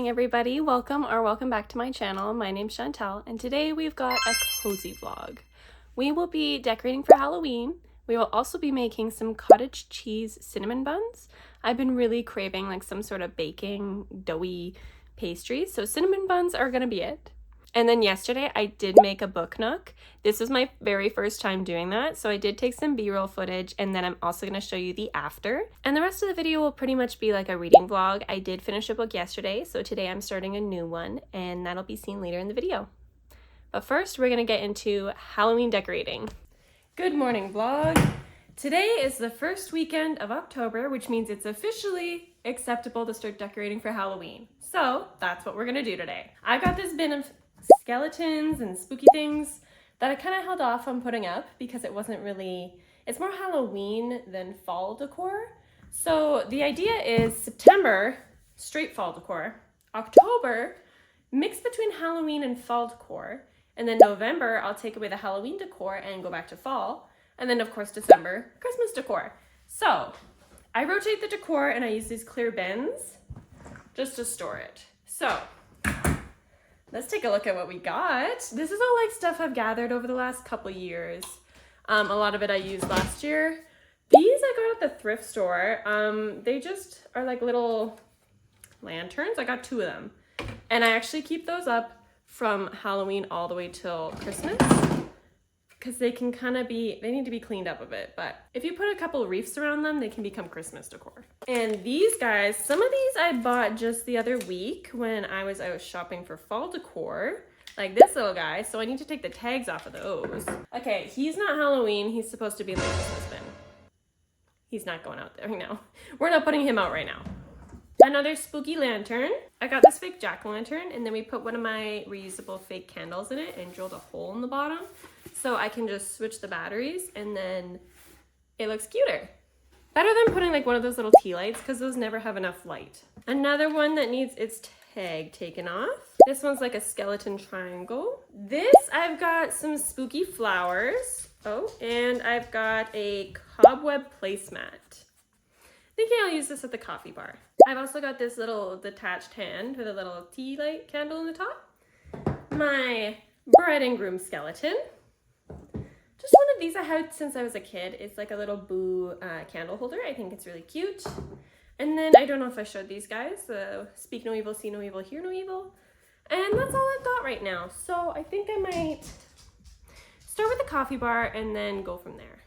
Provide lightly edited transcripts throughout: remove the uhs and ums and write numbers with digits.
morning, everybody. Welcome back to my channel. My name's Chantel, and today we've got a cozy vlog. We will be decorating for Halloween. We will also be making some cottage cheese cinnamon buns. I've been really craving like some sort of baking doughy pastry, so cinnamon buns are gonna be it. And then yesterday I did make a book nook. This was my very first time doing that, so I did take some b-roll footage, and then I'm also going to show you the after. And the rest of the video will pretty much be like a reading vlog. I did finish a book yesterday, so today I'm starting a new one, and that'll be seen later in the video. But first, we're going to get into Halloween decorating. Good morning, vlog. Today is the first weekend of October, which means it's officially acceptable to start decorating for Halloween. So that's what we're going to do today. I got this bin of skeletons and spooky things that I kind of held off on putting up because it's more Halloween than fall decor. So the idea is September, straight fall decor, October, mix between Halloween and fall decor, and then November, I'll take away the Halloween decor and go back to fall, and then of course December, Christmas decor. So I rotate the decor and I use these clear bins just to store it. So let's take a look at what we got. This is all like stuff I've gathered over the last couple years. A lot of it I used last year. These I got at the thrift store. They just are like little lanterns. I got 2 of them. And I actually keep those up from Halloween all the way till Christmas, because they need to be cleaned up a bit. But if you put a couple of wreaths around them, they can become Christmas decor. And these guys, some of these I bought just the other week when I was out shopping for fall decor, like this little guy. So I need to take the tags off of those. Okay, he's not Halloween. He's supposed to be in the Christmas bin. He's not going out there right now. We're not putting him out right now. Another spooky lantern. I got this fake jack-o'-lantern, and then we put one of my reusable fake candles in it and drilled a hole in the bottom so I can just switch the batteries, and then it looks cuter. Better than putting like one of those little tea lights, because those never have enough light. Another one that needs its tag taken off. This one's like a skeleton triangle. This, I've got some spooky flowers. Oh, and I've got a cobweb placemat. Thinking I'll use this at the coffee bar. I've also got this little detached hand with a little tea light candle in the top. My bride and groom skeleton. Just one of these I had since I was a kid. It's like a little boo candle holder. I think it's really cute. And then I don't know if I showed these guys. Speak no evil, see no evil, hear no evil. And that's all I've got right now. So I think I might start with the coffee bar and then go from there.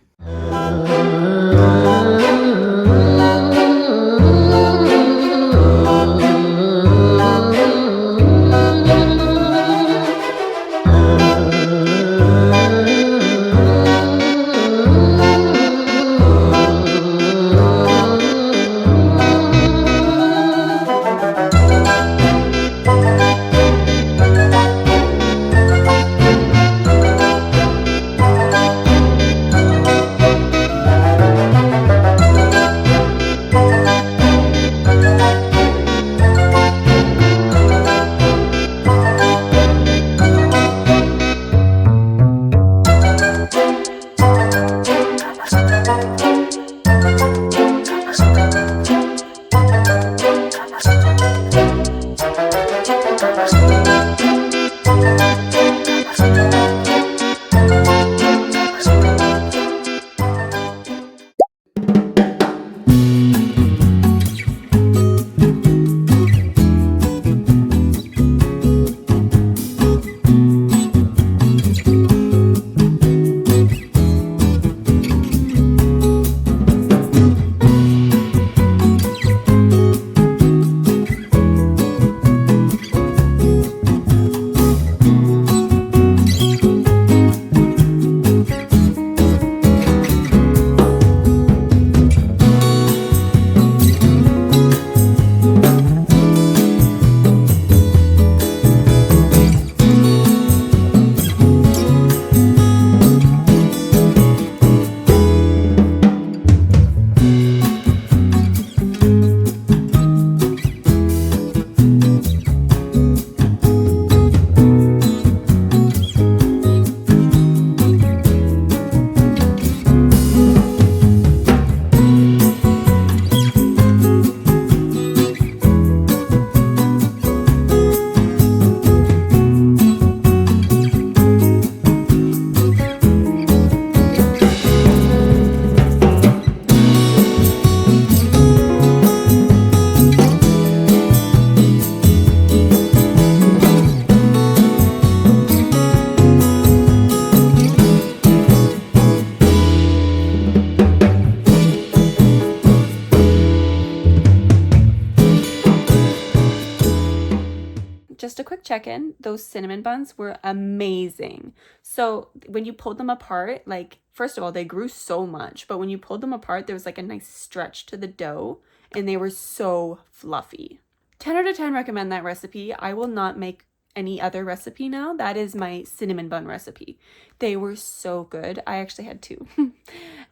check-in, those cinnamon buns were amazing. So when you pulled them apart, like, first of all, they grew so much, but when you pulled them apart, there was like a nice stretch to the dough, and they were so fluffy. 10 out of 10 recommend that recipe. I will not make any other recipe now. That is my cinnamon bun recipe. They were so good. I actually had 2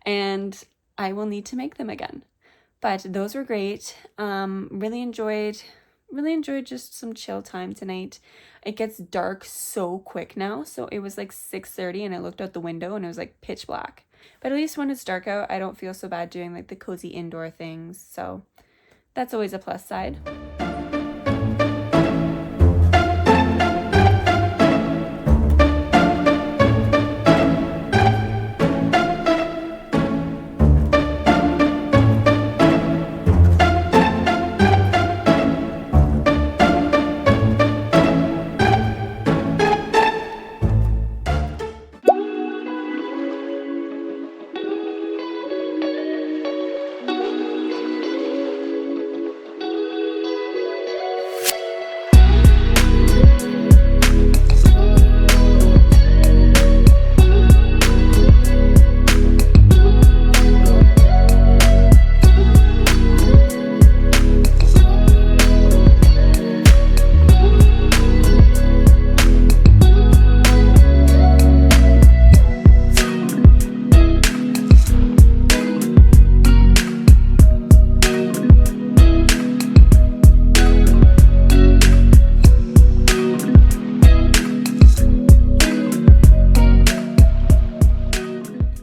and I will need to make them again. But those were great. Really enjoyed just some chill time tonight. It gets dark so quick now. So it was like 6:30 and I looked out the window and it was like pitch black. But at least when it's dark out, I don't feel so bad doing like the cozy indoor things. So that's always a plus side.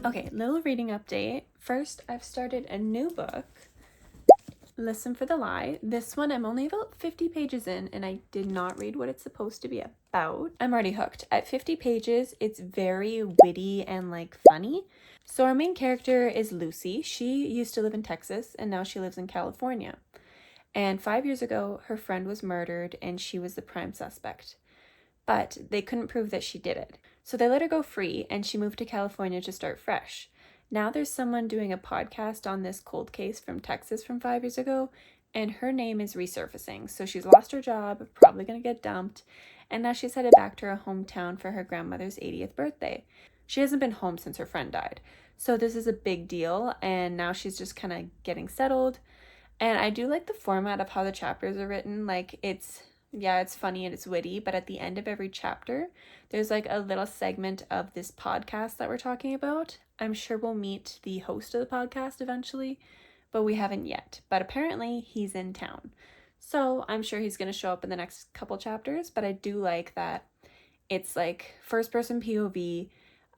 Okay, little reading update. First, I've started a new book, Listen for the Lie. This one, I'm only about 50 pages in, and I did not read what it's supposed to be about. I'm already hooked. At 50 pages, it's very witty and like funny. So our main character is Lucy. She used to live in Texas, and now she lives in California. And 5 years ago, her friend was murdered, and she was the prime suspect. But they couldn't prove that she did it. So they let her go free, and she moved to California to start fresh. Now there's someone doing a podcast on this cold case from Texas from 5 years ago, and her name is resurfacing. So she's lost her job, probably going to get dumped, and now she's headed back to her hometown for her grandmother's 80th birthday. She hasn't been home since her friend died. So this is a big deal, and now she's just kind of getting settled. And I do like the format of how the chapters are written. Like, it's funny and it's witty, but at the end of every chapter, there's like a little segment of this podcast that we're talking about. I'm sure we'll meet the host of the podcast eventually, but we haven't yet. But apparently he's in town. So I'm sure he's going to show up in the next couple chapters, but I do like that it's like first person POV,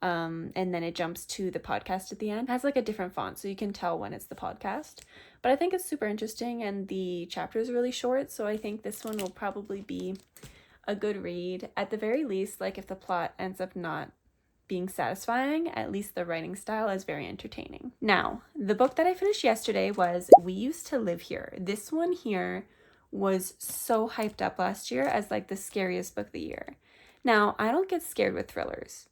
and then it jumps to the podcast at the end. It has like a different font, so you can tell when it's the podcast. But I think it's super interesting, and the chapters are really short, so I think this one will probably be a good read. At the very least, like if the plot ends up not being satisfying, at least the writing style is very entertaining. Now, the book that I finished yesterday was We Used to Live Here. This one here was so hyped up last year as like the scariest book of the year. Now, I don't get scared with thrillers,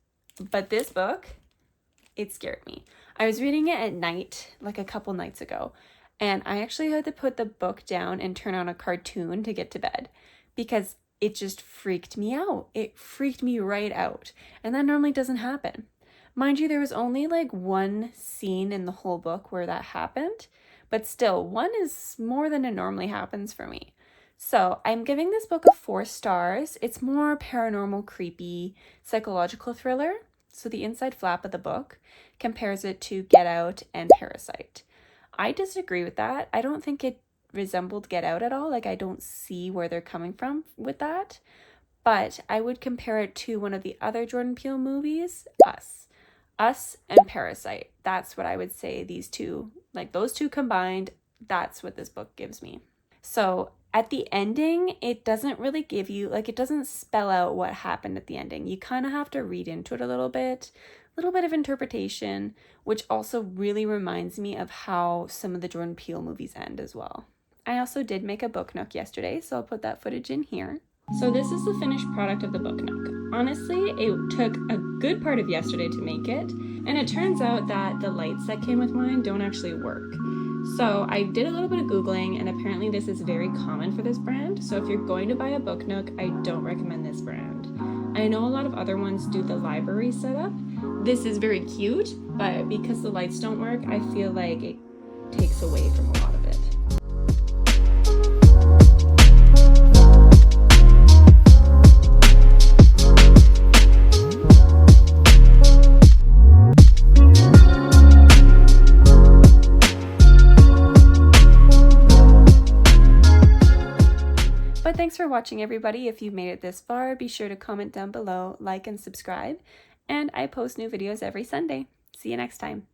but this book, it scared me. I was reading it at night, like a couple nights ago, and I actually had to put the book down and turn on a cartoon to get to bed because it just freaked me out. It freaked me right out. And that normally doesn't happen. Mind you, there was only like one scene in the whole book where that happened, but still, one is more than it normally happens for me. So I'm giving this book a 4 stars. It's more paranormal, creepy, psychological thriller. So the inside flap of the book compares it to Get Out and Parasite. I disagree with that. I don't think it resembled Get Out at all. Like, I don't see where they're coming from with that. But I would compare it to one of the other Jordan Peele movies, Us and Parasite. That's what I would say these two, like those two combined, that's what this book gives me. So at the ending, it doesn't really give you, like, it doesn't spell out what happened at the ending. You kind of have to read into it a little bit of interpretation, which also really reminds me of how some of the Jordan Peele movies end as well. I also did make a book nook yesterday, so I'll put that footage in here. So this is the finished product of the book nook. Honestly, it took a good part of yesterday to make it, and it turns out that the lights that came with mine don't actually work. So I did a little bit of Googling, and apparently this is very common for this brand. So if you're going to buy a book nook, I don't recommend this brand. I know a lot of other ones do the library setup. This is very cute, but because the lights don't work, I feel like it takes away from a lot of it. But thanks for watching, everybody. If you've made it this far, be sure to comment down below, like and subscribe. And I post new videos every Sunday. See you next time.